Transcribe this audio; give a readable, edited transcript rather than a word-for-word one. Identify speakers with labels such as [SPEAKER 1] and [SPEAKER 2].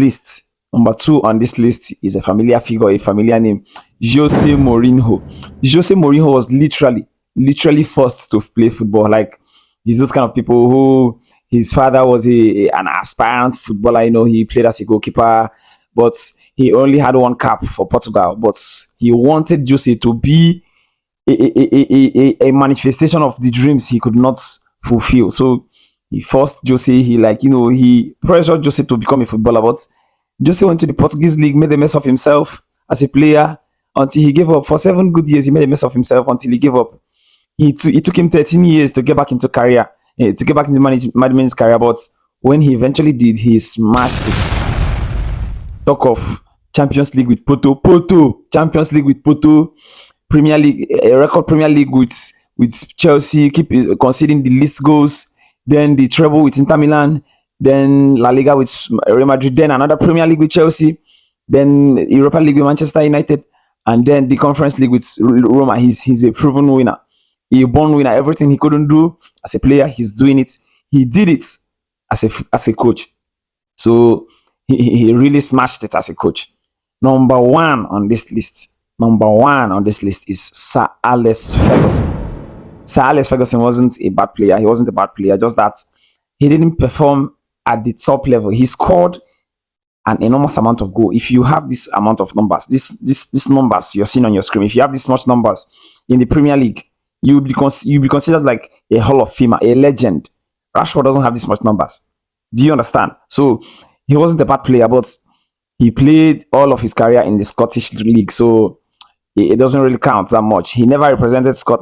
[SPEAKER 1] list. Number 2 on this list is a familiar figure, a familiar name, Jose Mourinho. Jose Mourinho was literally forced to play football. Like, he's those kind of people who his father was an aspirant footballer. He played as a goalkeeper, but he only had one cap for Portugal. But he wanted Jose to be a manifestation of the dreams he could not fulfill. So he forced Jose. He pressured Jose to become a footballer. But Jose went to the Portuguese league, made a mess of himself as a player until he gave up. For 7 good years, he made a mess of himself until he gave up. It took him 13 years to get back into career, to get back into management's career. But when he eventually did, he smashed it. Talk of Champions League with Porto, Champions League with Porto, Premier League, a record Premier League with Chelsea, keep conceding the least goals. Then the treble with Inter Milan. Then La Liga with Real Madrid. Then another Premier League with Chelsea. Then Europa League with Manchester United. And then the Conference League with Roma. He's a proven winner. A born winner. Everything he couldn't do as a player, he's doing it. He did it as a coach. So he really smashed it as a coach. Number one on this list is Sir Alex Ferguson. Sir Alex Ferguson wasn't a bad player. He wasn't a bad player. Just that he didn't perform at the top level. He scored an enormous amount of goals. If you have this amount of numbers, these numbers you're seeing on your screen, if you have this much numbers in the Premier League, you'll be considered like a Hall of Famer, a legend. Rashford doesn't have this much numbers. Do you understand? So he wasn't a bad player, but he played all of his career in the Scottish League, so it doesn't really count that much. He never represented Scotland